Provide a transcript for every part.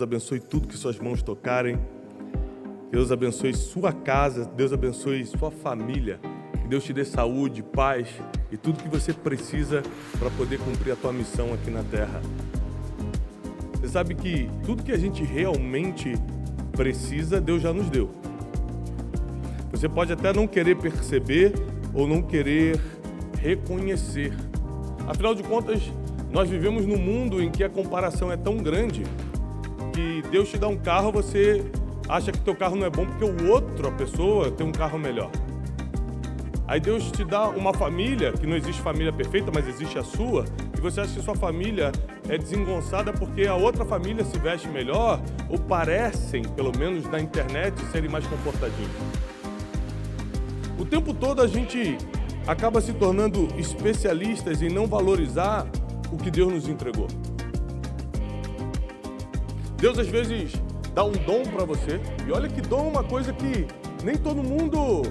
abençoe tudo que suas mãos tocarem. Deus abençoe sua casa, Deus abençoe sua família. Que Deus te dê saúde, paz e tudo que você precisa para poder cumprir a tua missão aqui na terra. Você sabe que tudo que a gente realmente precisa, Deus já nos deu. Você pode até não querer perceber ou não querer reconhecer. Afinal de contas, nós vivemos num mundo em que a comparação é tão grande que Deus te dá um carro, você acha que teu carro não é bom porque a pessoa tem um carro melhor. Aí Deus te dá uma família, que não existe família perfeita, mas existe a sua, e você acha que sua família é desengonçada porque a outra família se veste melhor, ou parecem, pelo menos na internet, serem mais comportadinhos. O tempo todo a gente acaba se tornando especialistas em não valorizar o que Deus nos entregou. Deus às vezes dá um dom para você, e olha que dom é uma coisa que nem todo mundo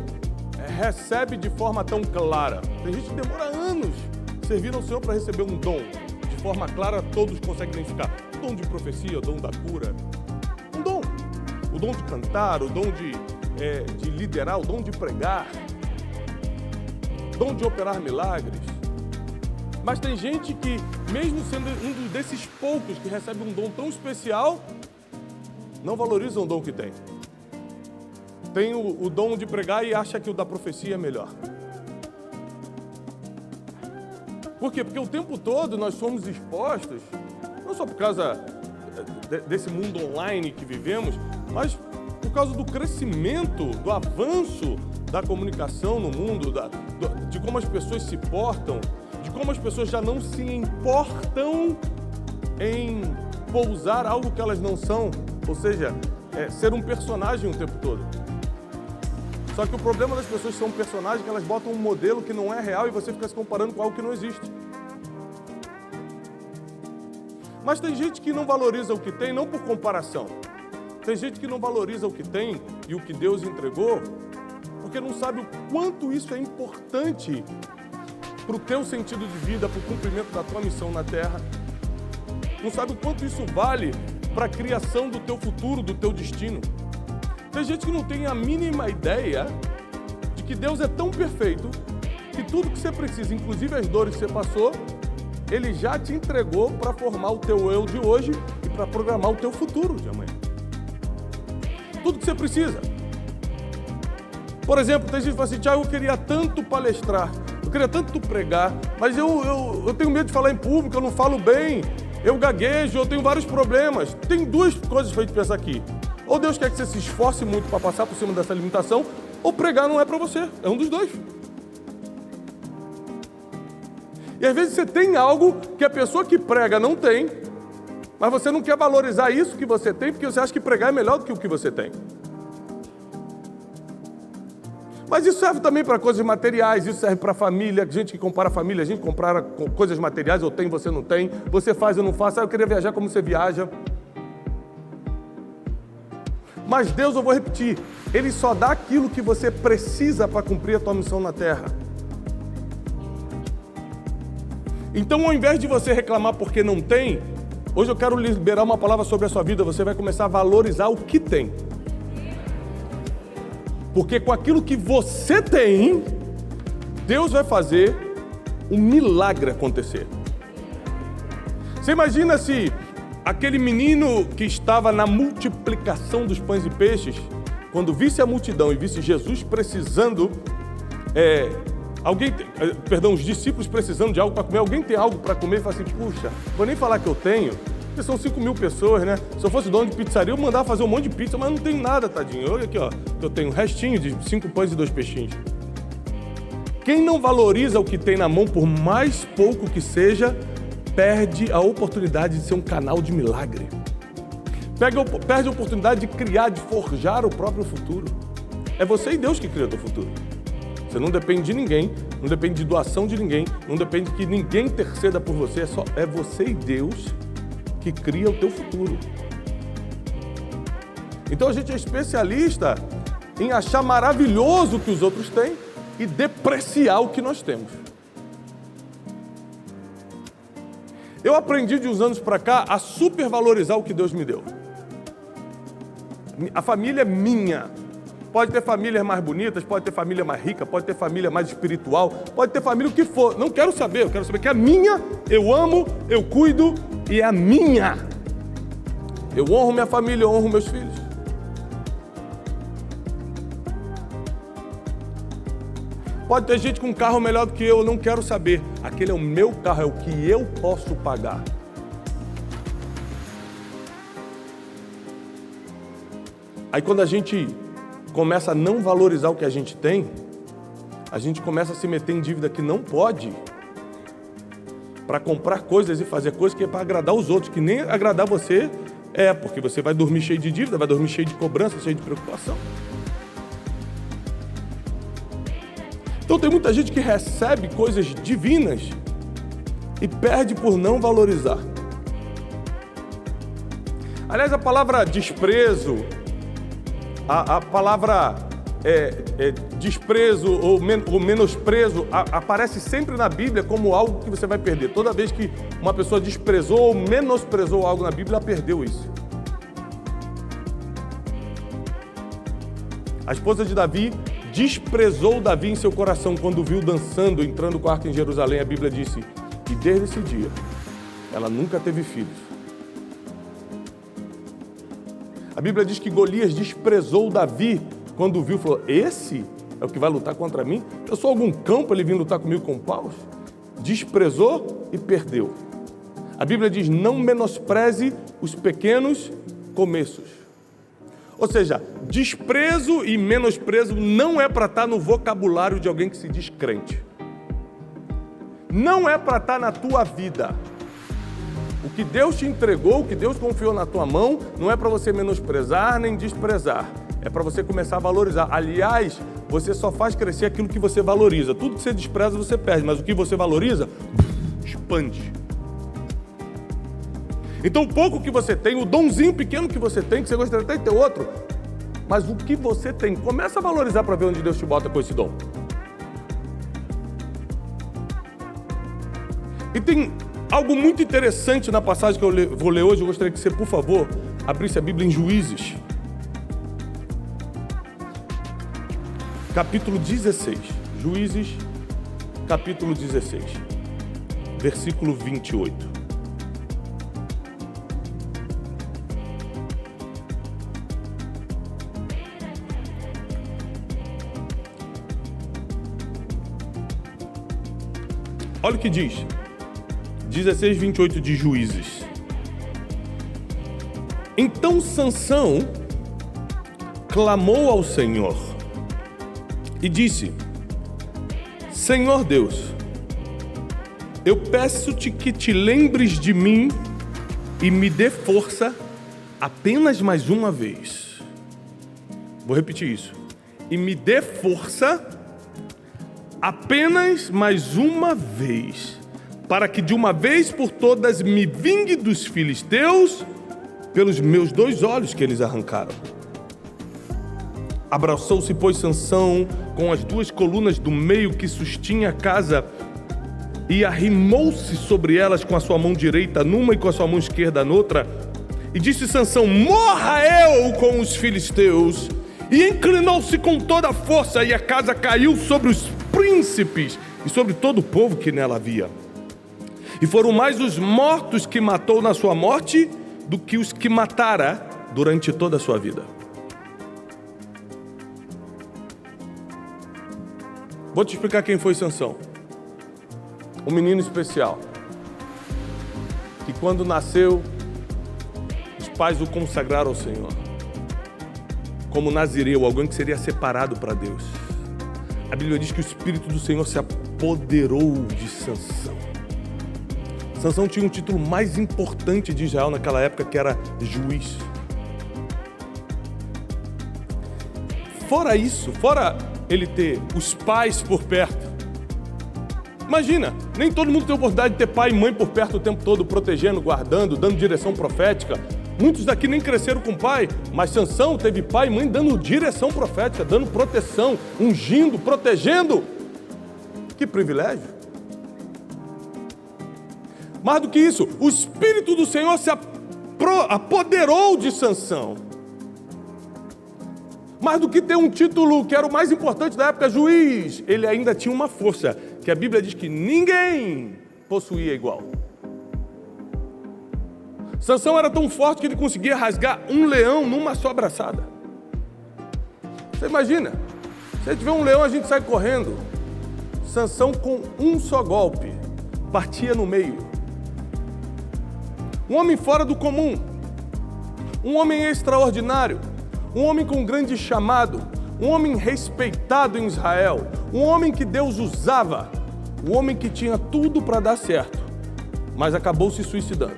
recebe de forma tão clara. Tem gente que demora anos servindo ao Senhor para receber um dom. De forma clara, todos conseguem identificar. O dom de profecia, o dom da cura. Um dom. O dom de cantar, o dom de liderar, o dom de pregar. O dom de operar milagres. Mas tem gente que, mesmo sendo um desses poucos que recebe um dom tão especial, não valoriza o dom que tem. Tem o dom de pregar e acha que o da profecia é melhor. Por quê? Porque o tempo todo nós somos expostos, não só por causa desse mundo online que vivemos, mas por causa do crescimento, do avanço da comunicação no mundo, de como as pessoas se portam, de como as pessoas já não se importam em pousar algo que elas não são, ou seja, ser um personagem o tempo todo. Só que o problema das pessoas que são personagens é que elas botam um modelo que não é real e você fica se comparando com algo que não existe. Mas tem gente que não valoriza o que tem, não por comparação. Tem gente que não valoriza o que tem e o que Deus entregou, porque não sabe o quanto isso é importante para o teu sentido de vida, para o cumprimento da tua missão na Terra. Não sabe o quanto isso vale para a criação do teu futuro, do teu destino. Tem gente que não tem a mínima ideia de que Deus é tão perfeito que tudo que você precisa, inclusive as dores que você passou, Ele já te entregou para formar o teu eu de hoje e para programar o teu futuro de amanhã. Tudo que você precisa. Por exemplo, tem gente que fala assim, Tiago, eu queria tanto palestrar, eu queria tanto pregar, mas eu tenho medo de falar em público, eu não falo bem, eu gaguejo, eu tenho vários problemas. Tem duas coisas para a gente pensar aqui. Ou Deus quer que você se esforce muito para passar por cima dessa limitação, ou pregar não é para você. É um dos dois. E às vezes você tem algo que a pessoa que prega não tem, mas você não quer valorizar isso que você tem, porque você acha que pregar é melhor do que o que você tem. Mas isso serve também para coisas materiais, isso serve para a família, gente que compara a família, a gente compara com coisas materiais, eu tenho, você não tem, você faz, eu não faço, eu queria viajar como você viaja. Mas Deus, eu vou repetir, Ele só dá aquilo que você precisa para cumprir a tua missão na Terra. Então, ao invés de você reclamar porque não tem, hoje eu quero liberar uma palavra sobre a sua vida, você vai começar a valorizar o que tem. Porque com aquilo que você tem, Deus vai fazer um milagre acontecer. Você imagina se aquele menino que estava na multiplicação dos pães e peixes, quando visse a multidão e visse Jesus precisando, os discípulos precisando de algo para comer, alguém tem algo para comer e fala assim, puxa, vou nem falar que eu tenho, porque são 5.000 pessoas, né? Se eu fosse dono de pizzaria, eu mandava fazer um monte de pizza, mas não tem nada, tadinho. Olha aqui, ó, eu tenho um restinho de 5 pães e 2 peixinhos. Quem não valoriza o que tem na mão, por mais pouco que seja, perde a oportunidade de ser um canal de milagre. Perde a oportunidade de criar, de forjar o próprio futuro. É você e Deus que cria o teu futuro. Você não depende de ninguém, não depende de doação de ninguém, não depende que ninguém interceda por você, é você e Deus que cria o teu futuro. Então a gente é especialista em achar maravilhoso o que os outros têm e depreciar o que nós temos. Eu aprendi de uns anos para cá a supervalorizar o que Deus me deu. A família é minha. Pode ter famílias mais bonitas, pode ter família mais rica, pode ter família mais espiritual, pode ter família o que for. Não quero saber, eu quero saber que é a minha, eu amo, eu cuido e é a minha. Eu honro minha família, eu honro meus filhos. Pode ter gente com um carro melhor do que eu não quero saber. Aquele é o meu carro, é o que eu posso pagar. Aí quando a gente começa a não valorizar o que a gente tem, a gente começa a se meter em dívida que não pode, para comprar coisas e fazer coisas que é para agradar os outros, que nem agradar você porque você vai dormir cheio de dívida, vai dormir cheio de cobrança, cheio de preocupação. Então tem muita gente que recebe coisas divinas e perde por não valorizar. Aliás, a palavra desprezo, a palavra desprezo ou menosprezo aparece sempre na Bíblia como algo que você vai perder. Toda vez que uma pessoa desprezou ou menosprezou algo na Bíblia, ela perdeu isso. A esposa de Davi desprezou Davi em seu coração quando o viu dançando, entrando com o arco em Jerusalém. A Bíblia disse que desde esse dia ela nunca teve filhos. A Bíblia diz que Golias desprezou Davi quando o viu e falou: esse é o que vai lutar contra mim? Eu sou algum cão para ele vir lutar comigo com paus? Desprezou e perdeu. A Bíblia diz: não menospreze os pequenos começos. Ou seja, desprezo e menosprezo não é para estar no vocabulário de alguém que se diz crente. Não é para estar na tua vida. O que Deus te entregou, o que Deus confiou na tua mão, não é para você menosprezar nem desprezar. É para você começar a valorizar. Aliás, você só faz crescer aquilo que você valoriza. Tudo que você despreza, você perde. Mas o que você valoriza, expande. Então, o pouco que você tem, o donzinho pequeno que você tem, que você gostaria até de ter outro, mas o que você tem, começa a valorizar para ver onde Deus te bota com esse dom. E tem algo muito interessante na passagem que eu vou ler hoje. Eu gostaria que você, por favor, abrisse a Bíblia em Juízes, capítulo 16. Juízes, capítulo 16, versículo 28. Olha o que diz. 16, 28 de Juízes. Então Sansão clamou ao Senhor e disse: Senhor Deus, eu peço-te que te lembres de mim e me dê força apenas mais uma vez. Vou repetir isso. E me dê força apenas mais uma vez, para que de uma vez por todas me vingue dos filisteus pelos meus 2 olhos que eles arrancaram. Abraçou-se, pois, Sansão com as 2 colunas do meio que sustinha a casa e arrimou-se sobre elas com a sua mão direita numa e com a sua mão esquerda noutra. E disse Sansão: morra eu com os filisteus! E inclinou-se com toda a força, e a casa caiu sobre os príncipes e sobre todo o povo que nela havia. E foram mais os mortos que matou na sua morte do que os que matara durante toda a sua vida. Vou te explicar quem foi Sansão. Um menino especial, que quando nasceu, os pais o consagraram ao Senhor como nazireu, alguém que seria separado para Deus. A Bíblia diz que o Espírito do Senhor se apoderou de Sansão. Sansão tinha um título mais importante de Israel naquela época, que era juiz. Fora isso, fora ele ter os pais por perto, imagina, nem todo mundo tem a oportunidade de ter pai e mãe por perto o tempo todo, protegendo, guardando, dando direção profética. Muitos daqui nem cresceram com pai, mas Sansão teve pai e mãe dando direção profética, dando proteção, ungindo, protegendo. Que privilégio! Mais do que isso, o Espírito do Senhor se apoderou de Sansão. Mais do que ter um título que era o mais importante da época, juiz, ele ainda tinha uma força, que a Bíblia diz que ninguém possuía igual. Sansão era tão forte que ele conseguia rasgar um leão numa só abraçada. Você imagina, se a gente vê um leão, a gente sai correndo. Sansão, com um só golpe, partia no meio. Um homem fora do comum, um homem extraordinário, um homem com grande chamado, um homem respeitado em Israel, um homem que Deus usava, um homem que tinha tudo para dar certo, mas acabou se suicidando.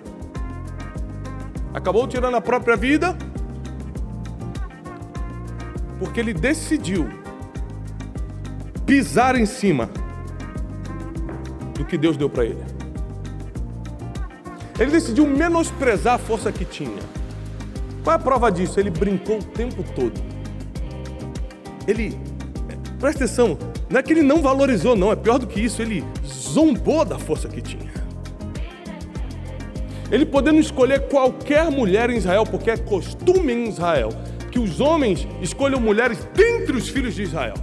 Acabou tirando a própria vida, porque ele decidiu pisar em cima do que Deus deu para ele. Ele decidiu menosprezar a força que tinha. Qual é a prova disso? Ele brincou o tempo todo. Presta atenção, não é que ele não valorizou, não, é pior do que isso, ele zombou da força que tinha. Ele podendo escolher qualquer mulher em Israel, porque é costume em Israel que os homens escolham mulheres dentre os filhos de Israel.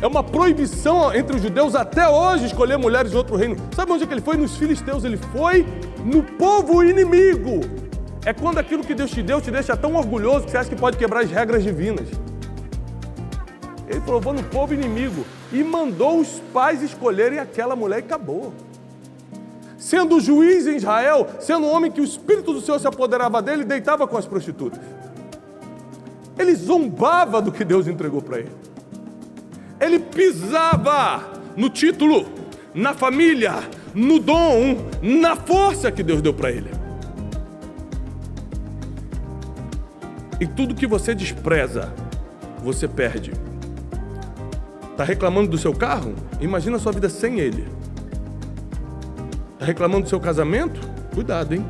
É uma proibição entre os judeus até hoje escolher mulheres de outro reino. Sabe onde é que ele foi? Nos filisteus. Ele foi no povo inimigo. É quando aquilo que Deus te deu te deixa tão orgulhoso que você acha que pode quebrar as regras divinas. Ele falou, vou no povo inimigo. E mandou os pais escolherem aquela mulher e acabou. Sendo juiz em Israel, sendo um homem que o Espírito do Senhor se apoderava dele, deitava com as prostitutas. Ele zombava do que Deus entregou para ele. Ele pisava no título, na família, no dom, na força que Deus deu para ele. E tudo que você despreza, você perde. Está reclamando do seu carro? Imagina a sua vida sem ele. Está reclamando do seu casamento? Cuidado, hein?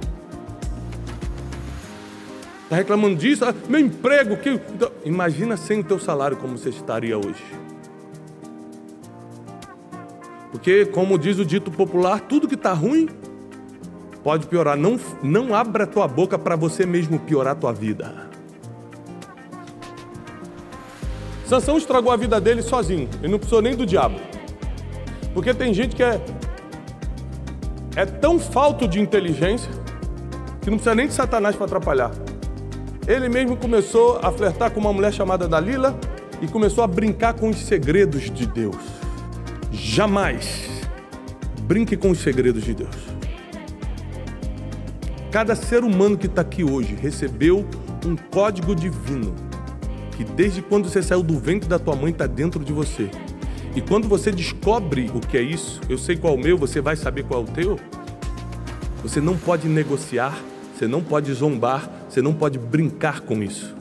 Está reclamando disso? Ah, meu emprego, que... Então, imagina sem o teu salário como você estaria hoje. Porque, como diz o dito popular, tudo que está ruim pode piorar. Não abra a tua boca para você mesmo piorar a tua vida. Sansão estragou a vida dele sozinho. Ele não precisou nem do diabo. Porque tem gente que é tão falto de inteligência que não precisa nem de Satanás para atrapalhar. Ele mesmo começou a flertar com uma mulher chamada Dalila e começou a brincar com os segredos de Deus. Jamais brinque com os segredos de Deus. Cada ser humano que está aqui hoje recebeu um código divino que desde quando você saiu do ventre da tua mãe está dentro de você. E quando você descobre o que é isso, eu sei qual é o meu, você vai saber qual é o teu. Você não pode negociar, você não pode zombar, você não pode brincar com isso.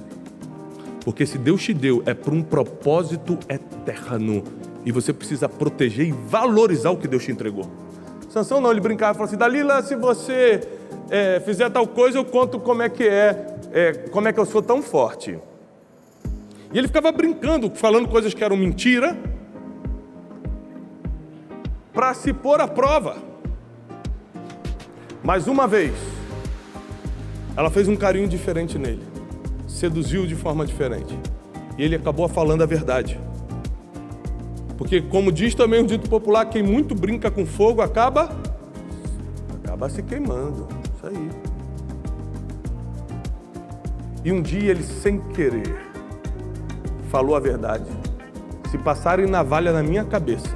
Porque se Deus te deu, é por um propósito eterno. E você precisa proteger e valorizar o que Deus te entregou. Sansão não, ele brincava e falou assim, Dalila, se você fizer tal coisa, eu conto como é que eu sou tão forte. E ele ficava brincando, falando coisas que eram mentira, para se pôr à prova. Mas uma vez, ela fez um carinho diferente nele, seduziu de forma diferente, e ele acabou falando a verdade. Porque, como diz também o dito popular, quem muito brinca com fogo acaba se queimando. Isso aí. E um dia ele, sem querer, falou a verdade. Se passarem navalha na minha cabeça,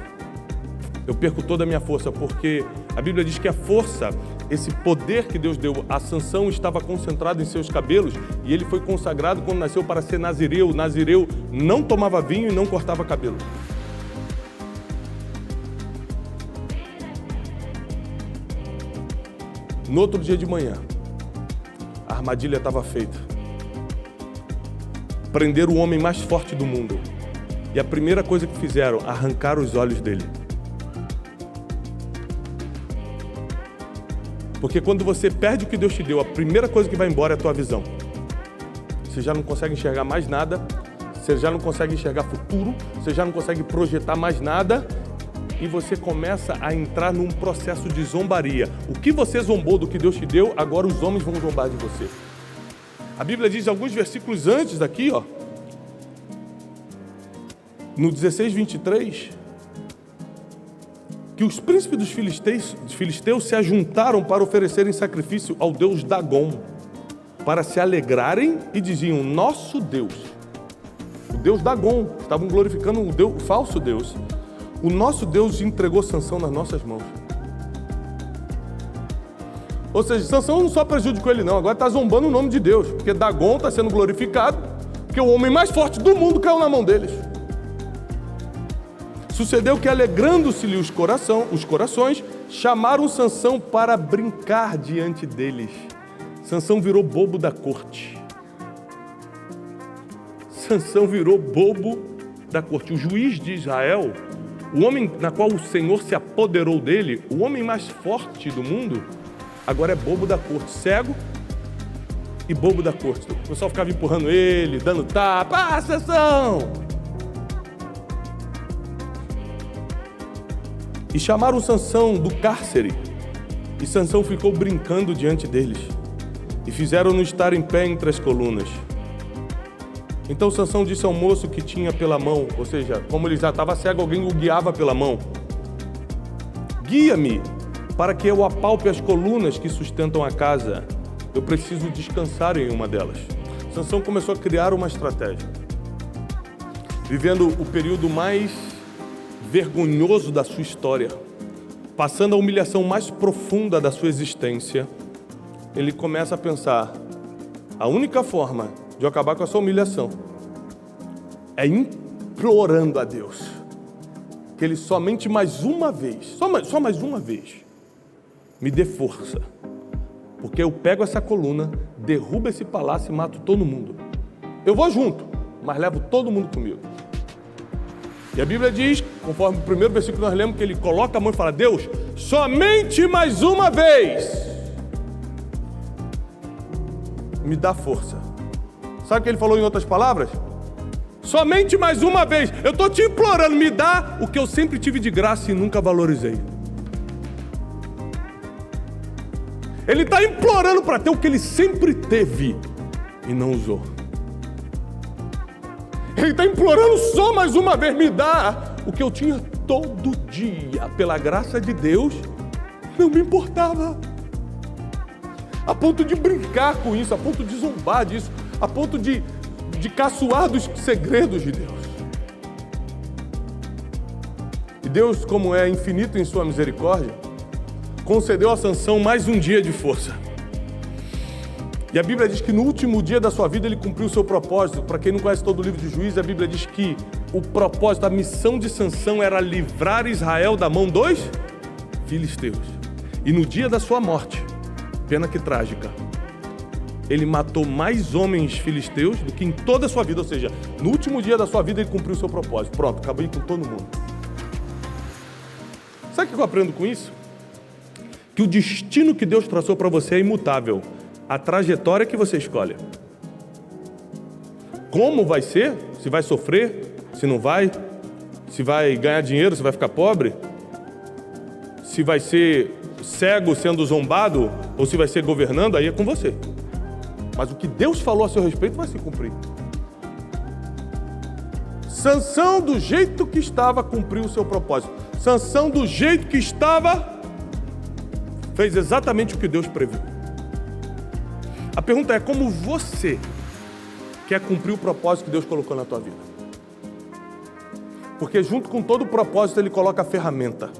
eu perco toda a minha força, porque a Bíblia diz que a força, esse poder que Deus deu a Sansão estava concentrado em seus cabelos, e ele foi consagrado quando nasceu para ser nazireu. Nazireu não tomava vinho e não cortava cabelo. No outro dia de manhã, a armadilha estava feita. Prenderam o homem mais forte do mundo. E a primeira coisa que fizeram, arrancaram os olhos dele. Porque quando você perde o que Deus te deu, a primeira coisa que vai embora é a tua visão. Você já não consegue enxergar mais nada, você já não consegue enxergar futuro, você já não consegue projetar mais nada, e você começa a entrar num processo de zombaria. O que você zombou do que Deus te deu, agora os homens vão zombar de você. A Bíblia diz alguns versículos antes daqui, no 16:23, que os príncipes dos filisteus se ajuntaram para oferecerem sacrifício ao deus Dagom, para se alegrarem e diziam: nosso Deus, o Deus Dagom, estavam glorificando o falso Deus, o nosso Deus entregou Sansão nas nossas mãos. Ou seja, Sansão não só prejudicou ele não, agora está zombando o nome de Deus, porque Dagom está sendo glorificado, porque o homem mais forte do mundo caiu na mão deles. Sucedeu que, alegrando-se-lhe os corações, chamaram Sansão para brincar diante deles. Sansão virou bobo da corte. Sansão virou bobo da corte. O juiz de Israel, o homem na qual o Senhor se apoderou dele, o homem mais forte do mundo, agora é bobo da corte, cego e bobo da corte. O pessoal ficava empurrando ele, dando tapa. Sansão! E chamaram Sansão do cárcere, e Sansão ficou brincando diante deles, e fizeram-no estar em pé entre as colunas. Então Sansão disse ao moço que tinha pela mão, ou seja, como ele já estava cego, alguém o guiava pela mão: guia-me, para que eu apalpe as colunas que sustentam a casa. Eu preciso descansar em uma delas. Sansão começou a criar uma estratégia. Vivendo o período mais vergonhoso da sua história, passando a humilhação mais profunda da sua existência, ele começa a pensar: a única forma de eu acabar com essa humilhação é implorando a Deus que Ele somente mais uma vez, só mais uma vez, me dê força, porque eu pego essa coluna, derrubo esse palácio e mato todo mundo. Eu vou junto, mas levo todo mundo comigo. E a Bíblia diz, conforme o primeiro versículo que nós lemos, que ele coloca a mão e fala: Deus, somente mais uma vez me dá força. Sabe o que ele falou em outras palavras? Somente mais uma vez, eu estou te implorando, me dá o que eu sempre tive de graça e nunca valorizei. Ele está implorando para ter o que ele sempre teve e não usou. Ele está implorando só mais uma vez: me dá o que eu tinha todo dia. Pela graça de Deus, não me importava. A ponto de brincar com isso, a ponto de zombar disso, a ponto de caçoar dos segredos de Deus. E Deus, como é infinito em sua misericórdia, concedeu a Sansão mais um dia de força. E a Bíblia diz que no último dia da sua vida ele cumpriu o seu propósito. Para quem não conhece todo o livro de Juízes, a Bíblia diz que o propósito, a missão de Sansão era livrar Israel da mão dos filisteus. E no dia da sua morte, pena que trágica, ele matou mais homens filisteus do que em toda a sua vida. Ou seja, no último dia da sua vida ele cumpriu o seu propósito. Pronto, acabei com todo mundo. Sabe o que eu aprendo com isso? Que o destino que Deus traçou para você é imutável. A trajetória que você escolhe. Como vai ser? Se vai sofrer? Se não vai? Se vai ganhar dinheiro? Se vai ficar pobre? Se vai ser cego sendo zombado? Ou se vai ser governando? Aí é com você. Mas o que Deus falou a seu respeito vai se cumprir. Sansão, do jeito que estava, cumpriu o seu propósito. Sansão, do jeito que estava, fez exatamente o que Deus previu. A pergunta é: como você quer cumprir o propósito que Deus colocou na tua vida? Porque junto com todo o propósito ele coloca a ferramenta.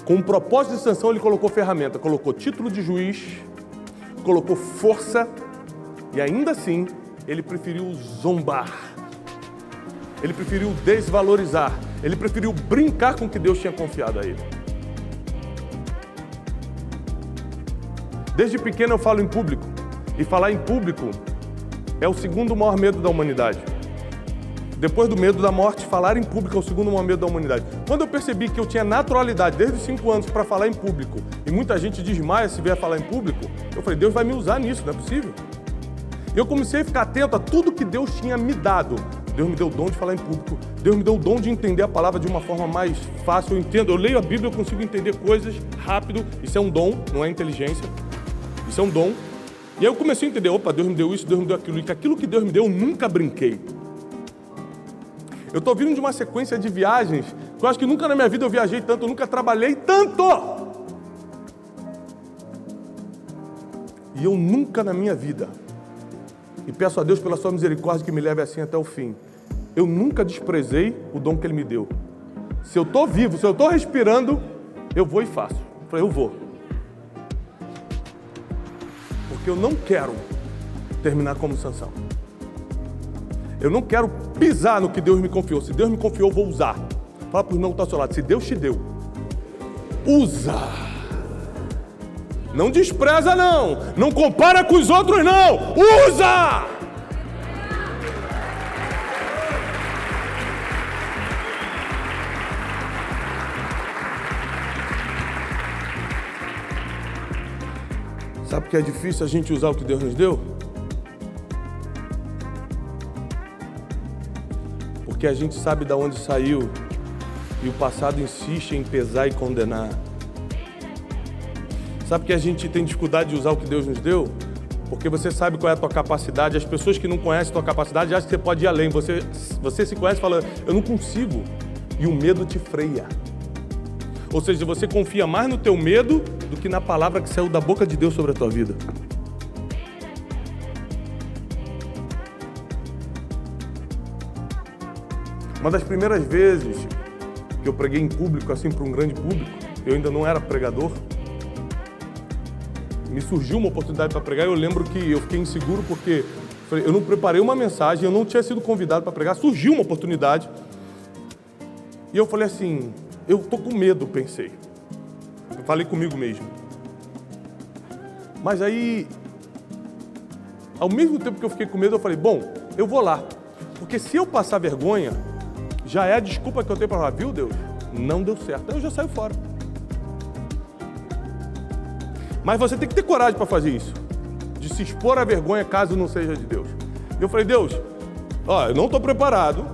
Com o propósito de Sansão ele colocou ferramenta, colocou título de juiz, colocou força, e ainda assim ele preferiu zombar. Ele preferiu desvalorizar. Ele preferiu brincar com o que Deus tinha confiado a ele. Desde pequeno eu falo em público, e falar em público é o segundo maior medo da humanidade. Depois do medo da morte, falar em público é o segundo maior medo da humanidade. Quando eu percebi que eu tinha naturalidade desde os 5 anos para falar em público, e muita gente desmaia se vier falar em público, eu falei: Deus vai me usar nisso, não é possível. E eu comecei a ficar atento a tudo que Deus tinha me dado. Deus me deu o dom de falar em público. Deus me deu o dom de entender a palavra de uma forma mais fácil. Eu entendo, eu leio a Bíblia, eu consigo entender coisas rápido. Isso é um dom, não é inteligência. Isso é um dom. E aí eu comecei a entender: opa, Deus me deu isso, Deus me deu aquilo. E que aquilo que Deus me deu, eu nunca brinquei. Eu estou vindo de uma sequência de viagens que eu acho que nunca na minha vida eu viajei tanto, eu nunca trabalhei tanto. E eu nunca na minha vida, e peço a Deus pela sua misericórdia que me leve assim até o fim, eu nunca desprezei o dom que Ele me deu. Se eu estou vivo, se eu estou respirando, eu vou e faço. Eu falei, eu vou. Porque eu não quero terminar como Sansão. Eu não quero pisar no que Deus me confiou. Se Deus me confiou, eu vou usar. Fala para o irmão que está ao seu lado, se Deus te deu, usa. Não despreza não. Não compara com os outros não. Usa! Sabe por que é difícil a gente usar o que Deus nos deu? Porque a gente sabe de onde saiu e o passado insiste em pesar e condenar. Sabe que a gente tem dificuldade de usar o que Deus nos deu? Porque você sabe qual é a tua capacidade. As pessoas que não conhecem a tua capacidade acham que você pode ir além. Você se conhece falando, eu não consigo. E o medo te freia. Ou seja, você confia mais no teu medo do que na palavra que saiu da boca de Deus sobre a tua vida. Uma das primeiras vezes que eu preguei em público, assim, para um grande público, eu ainda não era pregador, me surgiu uma oportunidade para pregar e eu lembro que eu fiquei inseguro porque eu não preparei uma mensagem, eu não tinha sido convidado para pregar, surgiu uma oportunidade e eu falei assim, eu tô com medo, pensei. Eu falei comigo mesmo. Mas aí, ao mesmo tempo que eu fiquei com medo, eu falei, bom, eu vou lá. Porque se eu passar vergonha, já é a desculpa que eu tenho para falar, viu Deus? Não deu certo. Então eu já saio fora. Mas você tem que ter coragem para fazer isso. De se expor à vergonha caso não seja de Deus. Eu falei, Deus, ó, eu não estou preparado.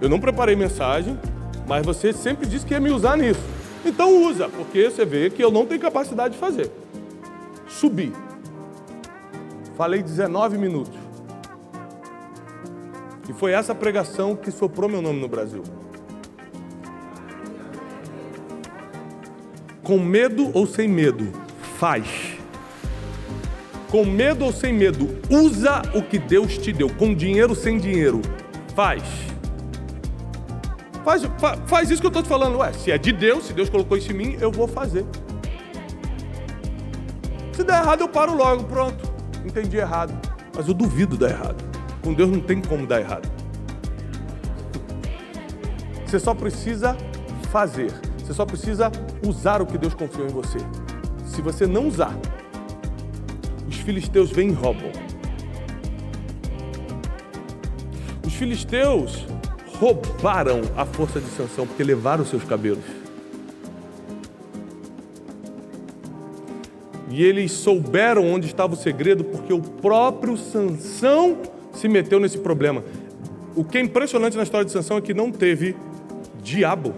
Eu não preparei mensagem. Mas você sempre disse que ia me usar nisso. Então usa, porque você vê que eu não tenho capacidade de fazer. Subi. Falei 19 minutos. E foi essa pregação que soprou meu nome no Brasil. Com medo ou sem medo, faz. Com medo ou sem medo, usa o que Deus te deu. Com dinheiro ou sem dinheiro, faz. Faz isso que eu estou te falando. Ué, se é de Deus, se Deus colocou isso em mim, eu vou fazer. Se der errado, eu paro logo. Pronto, entendi errado. Mas eu duvido dar errado. Com Deus não tem como dar errado. Você só precisa fazer. Você só precisa usar o que Deus confiou em você. Se você não usar, os filisteus vêm e roubam. Os filisteus roubaram a força de Sansão, porque levaram os seus cabelos. E eles souberam onde estava o segredo, porque o próprio Sansão se meteu nesse problema. O que é impressionante na história de Sansão é que não teve diabo.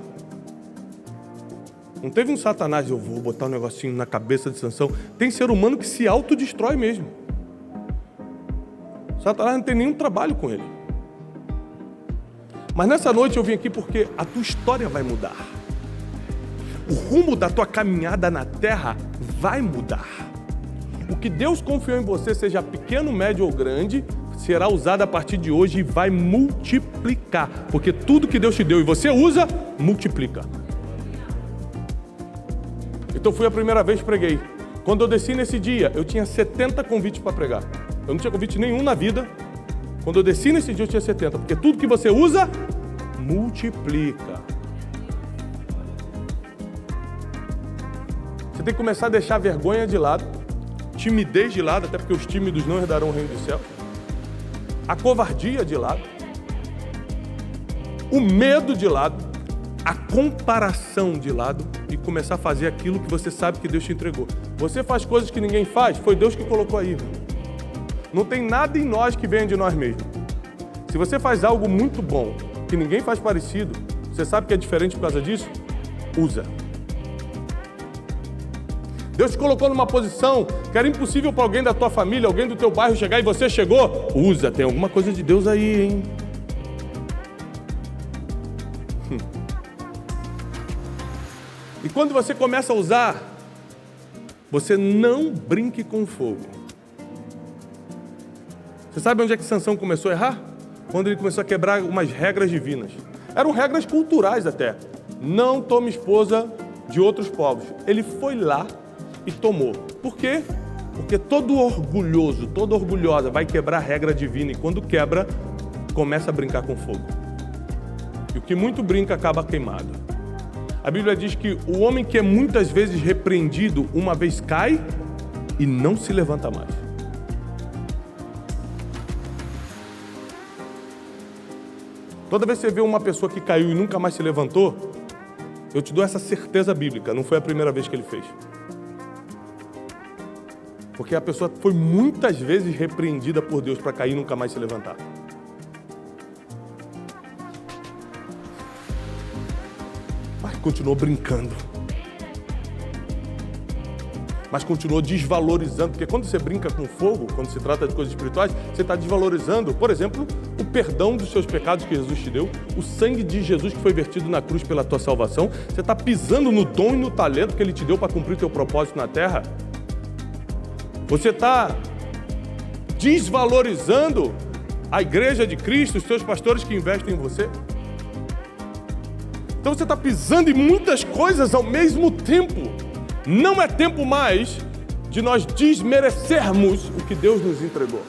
Não teve um satanás, eu vou botar um negocinho na cabeça de Sansão. Tem ser humano que se autodestrói mesmo. Satanás não tem nenhum trabalho com ele. Mas nessa noite eu vim aqui porque a tua história vai mudar. O rumo da tua caminhada na terra vai mudar. O que Deus confiou em você, seja pequeno, médio ou grande, será usado a partir de hoje e vai multiplicar. Porque tudo que Deus te deu e você usa, multiplica. Então fui a primeira vez que preguei. Quando eu desci nesse dia, eu tinha 70 convites para pregar. Eu não tinha convite nenhum na vida. Quando eu desci nesse dia, eu tinha 70. Porque tudo que você usa, multiplica. Você tem que começar a deixar a vergonha de lado, timidez de lado, até porque os tímidos não herdarão o reino dos céus. A covardia de lado. O medo de lado. A comparação de lado e começar a fazer aquilo que você sabe que Deus te entregou. Você faz coisas que ninguém faz, foi Deus que colocou aí. Não tem nada em nós que venha de nós mesmos. Se você faz algo muito bom, que ninguém faz parecido, você sabe que é diferente por causa disso? Usa. Deus te colocou numa posição que era impossível para alguém da tua família, alguém do teu bairro chegar e você chegou. Usa, tem alguma coisa de Deus aí, hein? quando você começa a usar, você não brinque com fogo. Você sabe onde é que Sansão começou a errar? Quando ele começou a quebrar umas regras divinas. Eram regras culturais até. Não tome esposa de outros povos. Ele foi lá e tomou. Por quê? Porque todo orgulhoso, toda orgulhosa vai quebrar a regra divina. E quando quebra, começa a brincar com fogo. E o que muito brinca acaba queimado. A Bíblia diz que o homem que é muitas vezes repreendido, uma vez cai e não se levanta mais. Toda vez que você vê uma pessoa que caiu e nunca mais se levantou, eu te dou essa certeza bíblica, não foi a primeira vez que ele fez. Porque a pessoa foi muitas vezes repreendida por Deus para cair e nunca mais se levantar. Mas continuou brincando. Mas continuou desvalorizando, porque quando você brinca com fogo, quando se trata de coisas espirituais, você está desvalorizando, por exemplo, o perdão dos seus pecados que Jesus te deu, o sangue de Jesus que foi vertido na cruz pela tua salvação, você está pisando no dom e no talento que Ele te deu para cumprir o teu propósito na terra. Você está desvalorizando a igreja de Cristo, os teus pastores que investem em você. Então você está pisando em muitas coisas ao mesmo tempo. Não é tempo mais de nós desmerecermos o que Deus nos entregou.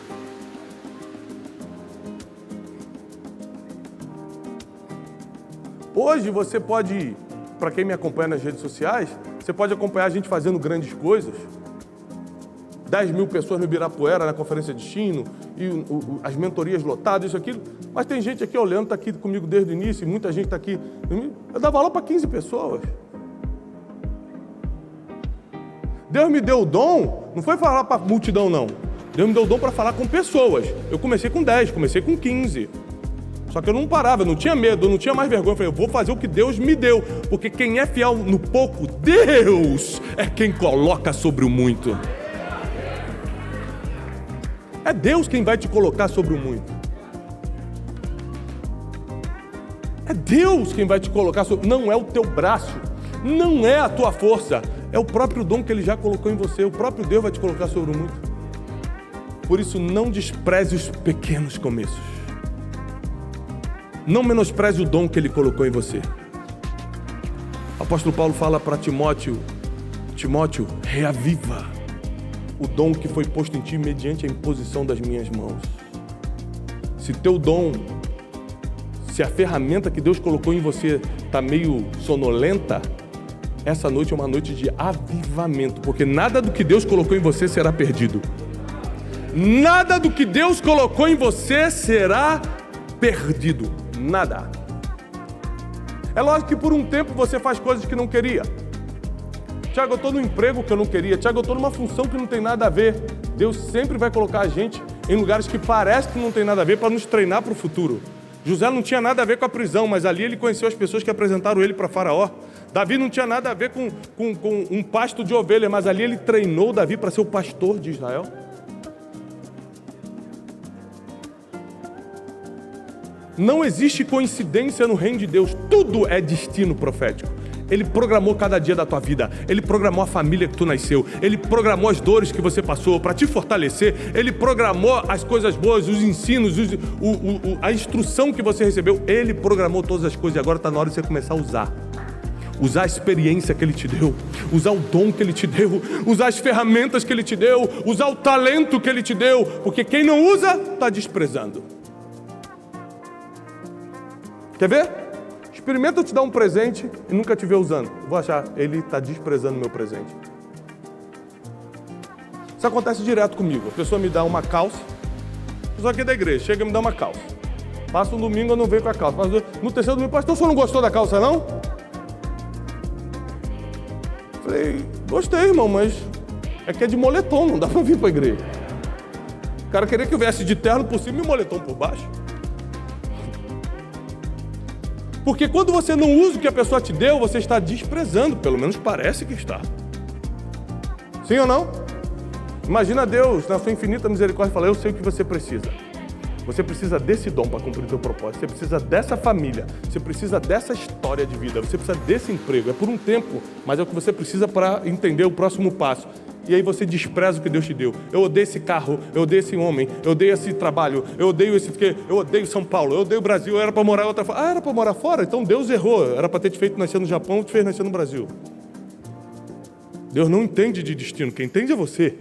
Hoje você pode, para quem me acompanha nas redes sociais, você pode acompanhar a gente fazendo grandes coisas. 10 mil pessoas no Ibirapuera, na conferência de Destino, e as mentorias lotadas, isso, aquilo. Mas tem gente aqui, o Leandro está aqui comigo desde o início, e muita gente está aqui. Eu dava aula para 15 pessoas. Deus me deu o dom, não foi falar para multidão, não. Deus me deu o dom para falar com pessoas. Eu comecei com 10, comecei com 15. Só que eu não parava, eu não tinha medo, eu não tinha mais vergonha. Eu falei, eu vou fazer o que Deus me deu. Porque quem é fiel no pouco, Deus é quem coloca sobre o muito. É Deus quem vai te colocar sobre o muito. É Deus quem vai te colocar sobre... Não é o teu braço, não é a tua força. É o próprio dom que Ele já colocou em você. O próprio Deus vai te colocar sobre o muito. Por isso, não despreze os pequenos começos. Não menospreze o dom que Ele colocou em você. O apóstolo Paulo fala para Timóteo, reaviva o dom que foi posto em ti mediante a imposição das minhas mãos. Se teu dom, se a ferramenta que Deus colocou em você está meio sonolenta, essa noite é uma noite de avivamento, porque nada do que Deus colocou em você será perdido. Nada do que Deus colocou em você será perdido. Nada. É lógico que por um tempo você faz coisas que não queria. Tiago, eu estou no emprego que eu não queria. Tiago, eu estou numa função que não tem nada a ver. Deus sempre vai colocar a gente em lugares que parece que não tem nada a ver para nos treinar para o futuro. José não tinha nada a ver com a prisão, mas ali ele conheceu as pessoas que apresentaram ele para Faraó. Davi não tinha nada a ver com um pasto de ovelhas, mas ali ele treinou Davi para ser o pastor de Israel. Não existe coincidência no reino de Deus. Tudo é destino profético. Ele programou cada dia da tua vida. Ele programou a família que tu nasceu. Ele programou as dores que você passou para te fortalecer. Ele programou as coisas boas, os ensinos, a instrução que você recebeu. Ele programou todas as coisas e agora está na hora de você começar a usar. Usar a experiência que Ele te deu, usar o dom que Ele te deu, usar as ferramentas que Ele te deu, usar o talento que Ele te deu, porque quem não usa, está desprezando. Quer ver? Experimenta eu te dar um presente e nunca te ver usando. Vou achar, ele está desprezando o meu presente. Isso acontece direto comigo. A pessoa me dá uma calça, a pessoa aqui da igreja, chega e me dá uma calça. Passa um domingo, eu não venho com a calça. No terceiro domingo, pastor, o senhor não gostou da calça, não? Falei, gostei, irmão, mas é que é de moletom, não dá para vir para a igreja. O cara queria que eu viesse de terno por cima e moletom por baixo. Porque quando você não usa o que a pessoa te deu, você está desprezando, pelo menos parece que está. Sim ou não? Imagina Deus, na sua infinita misericórdia, falar, eu sei o que você precisa. Você precisa desse dom para cumprir o teu propósito. Você precisa dessa família. Você precisa dessa história de vida. Você precisa desse emprego. É por um tempo, mas é o que você precisa para entender o próximo passo. E aí você despreza o que Deus te deu. Eu odeio esse carro, eu odeio esse homem, eu odeio esse trabalho, eu odeio eu odeio São Paulo, eu odeio o Brasil, eu era para morar em outra... Ah, era para morar fora? Então Deus errou. Era para ter te feito nascer no Japão, te fez nascer no Brasil. Deus não entende de destino. Quem entende é você.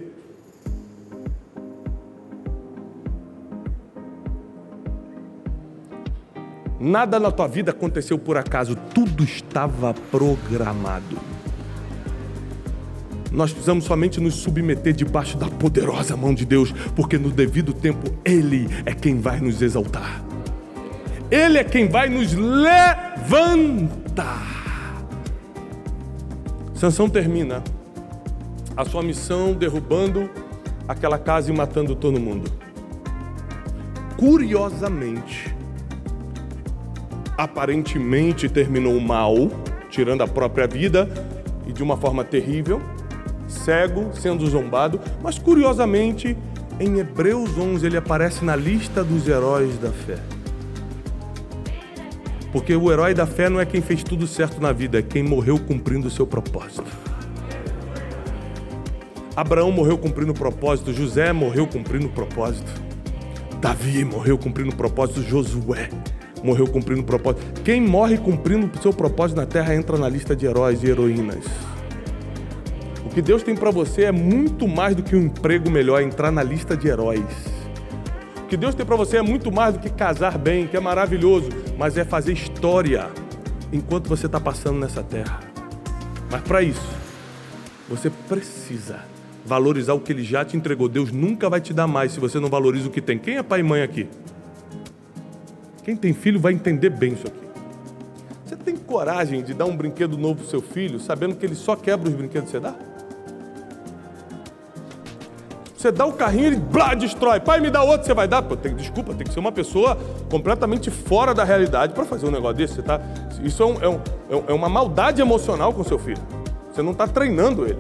Nada na tua vida aconteceu por acaso, tudo estava programado. Nós precisamos somente nos submeter debaixo da poderosa mão de Deus, porque no devido tempo Ele é quem vai nos exaltar. Ele é quem vai nos levantar. Sansão termina a sua missão derrubando aquela casa e matando todo mundo. Curiosamente, aparentemente terminou mal, tirando a própria vida e de uma forma terrível, cego, sendo zombado, mas curiosamente, em Hebreus 11 ele aparece na lista dos heróis da fé. Porque o herói da fé não é quem fez tudo certo na vida, é quem morreu cumprindo o seu propósito. Abraão morreu cumprindo o propósito, José morreu cumprindo o propósito, Davi morreu cumprindo o propósito, Josué morreu cumprindo o propósito. Quem morre cumprindo o seu propósito na terra entra na lista de heróis e heroínas. O que Deus tem para você é muito mais do que um emprego melhor, é entrar na lista de heróis. O que Deus tem para você é muito mais do que casar bem, que é maravilhoso, mas é fazer história enquanto você está passando nessa terra. Mas para isso, você precisa valorizar o que Ele já te entregou. Deus nunca vai te dar mais se você não valoriza o que tem. Quem é pai e mãe aqui? Quem tem filho vai entender bem isso aqui. Você tem coragem de dar um brinquedo novo pro seu filho, sabendo que ele só quebra os brinquedos que você dá? Você dá o carrinho, ele destrói. Pai, me dá outro, você vai dar? Pô, desculpa, tem que ser uma pessoa completamente fora da realidade para fazer um negócio desse. Isso é uma maldade emocional com o seu filho. Você não está treinando ele.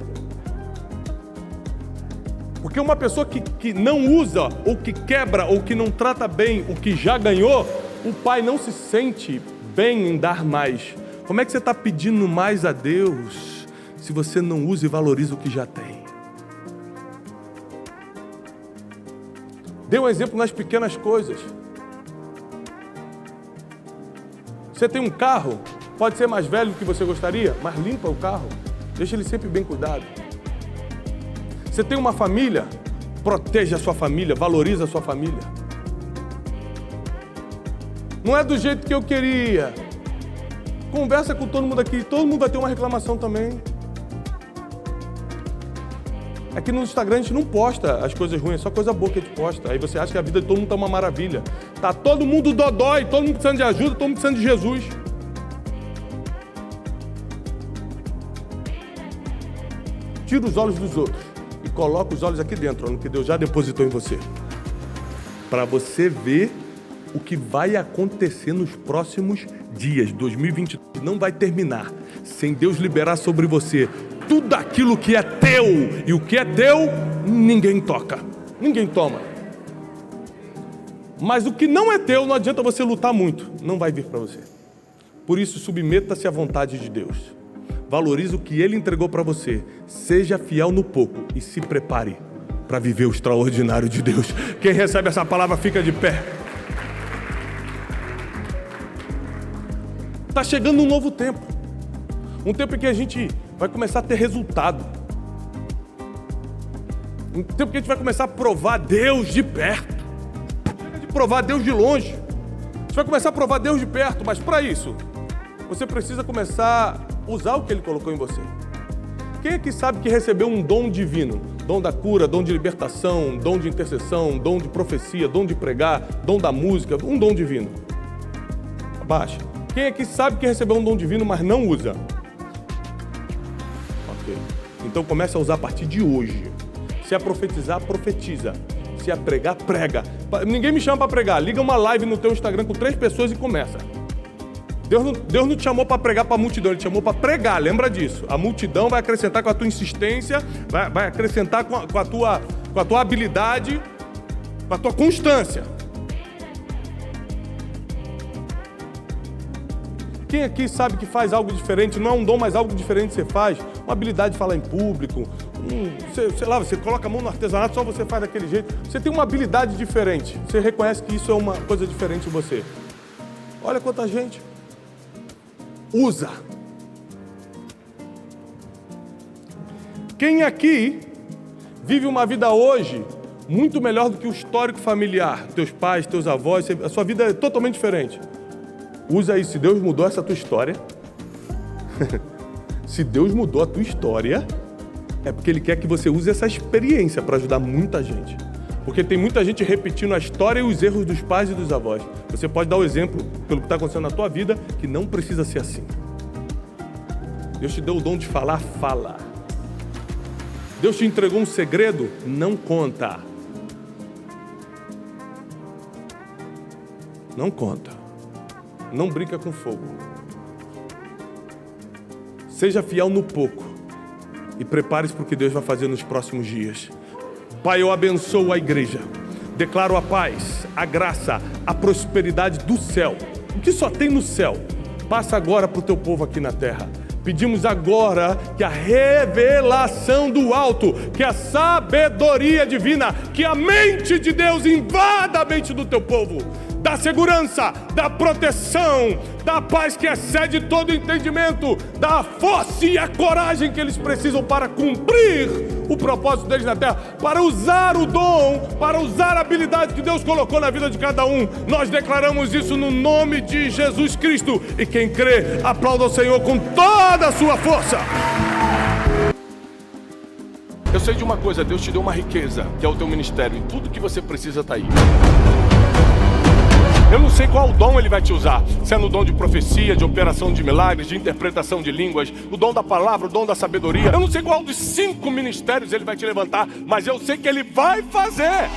Porque uma pessoa que não usa, ou que quebra, ou que não trata bem o que já ganhou, o pai não se sente bem em dar mais. Como é que você está pedindo mais a Deus se você não usa e valoriza o que já tem? Dê um exemplo nas pequenas coisas. Você tem um carro, pode ser mais velho do que você gostaria, mas limpa o carro, deixa ele sempre bem cuidado. Você tem uma família, proteja a sua família, valoriza a sua família. Não é do jeito que eu queria. Conversa com todo mundo aqui, todo mundo vai ter uma reclamação também. Aqui no Instagram a gente não posta as coisas ruins, é só coisa boa que a gente posta. Aí você acha que a vida de todo mundo tá uma maravilha. Tá todo mundo dodói, todo mundo precisando de ajuda, todo mundo precisando de Jesus. Tira os olhos dos outros e coloca os olhos aqui dentro, no que Deus já depositou em você. Para você ver o que vai acontecer nos próximos dias. 2020 não vai terminar sem Deus liberar sobre você tudo aquilo que é teu. E o que é teu, ninguém toca, ninguém toma. Mas o que não é teu, não adianta você lutar muito, não vai vir para você. Por isso, submeta-se à vontade de Deus. Valorize o que Ele entregou para você. Seja fiel no pouco e se prepare para viver o extraordinário de Deus. Quem recebe essa palavra fica de pé. Está chegando um novo tempo. Um tempo em que a gente vai começar a ter resultado. Um tempo que a gente vai começar a provar Deus de perto. Chega de provar Deus de longe. A gente vai começar a provar Deus de perto, mas para isso, você precisa começar a usar o que Ele colocou em você. Quem é que sabe que recebeu um dom divino? Dom da cura, dom de libertação, dom de intercessão, dom de profecia, dom de pregar, dom da música, um dom divino. Abaixa. Quem é que sabe que recebeu um dom divino, mas não usa? Ok. Então comece a usar a partir de hoje. Se é profetizar, profetiza. Se é pregar, prega. Ninguém me chama para pregar. Liga uma live no teu Instagram com 3 pessoas e começa. Deus não te chamou para pregar para a multidão, Ele te chamou para pregar, lembra disso. A multidão vai acrescentar com a tua insistência, vai acrescentar com a tua habilidade, com a tua constância. Quem aqui sabe que faz algo diferente? Não é um dom, mas algo diferente você faz. Uma habilidade de falar em público. Sei lá, você coloca a mão no artesanato, só você faz daquele jeito. Você tem uma habilidade diferente. Você reconhece que isso é uma coisa diferente em você. Olha quanta gente. Usa. Quem aqui vive uma vida hoje muito melhor do que o histórico familiar? Teus pais, teus avós, a sua vida é totalmente diferente. Usa isso. Se Deus mudou essa tua história, se Deus mudou a tua história, é porque Ele quer que você use essa experiência para ajudar muita gente. Porque tem muita gente repetindo a história e os erros dos pais e dos avós. Você pode dar o exemplo, pelo que está acontecendo na tua vida, que não precisa ser assim. Deus te deu o dom de falar, fala. Deus te entregou um segredo, não conta. Não conta. Não brinca com fogo. Seja fiel no pouco e prepare-se para o que Deus vai fazer nos próximos dias. Pai, eu abençoo a igreja. Declaro a paz, a graça, a prosperidade do céu. O que só tem no céu, passa agora para o teu povo aqui na terra. Pedimos agora que a revelação do alto, que a sabedoria divina, que a mente de Deus invada a mente do teu povo. Da segurança, da proteção, da paz que excede todo entendimento, da força e a coragem que eles precisam para cumprir o propósito deles na terra, para usar o dom, para usar a habilidade que Deus colocou na vida de cada um. Nós declaramos isso no nome de Jesus Cristo. E quem crê, aplauda o Senhor com toda a sua força. Eu sei de uma coisa, Deus te deu uma riqueza, que é o teu ministério, e tudo que você precisa está aí. Eu não sei qual dom Ele vai te usar, sendo o dom de profecia, de operação de milagres, de interpretação de línguas, o dom da palavra, o dom da sabedoria. Eu não sei qual dos 5 ministérios Ele vai te levantar, mas eu sei que Ele vai fazer.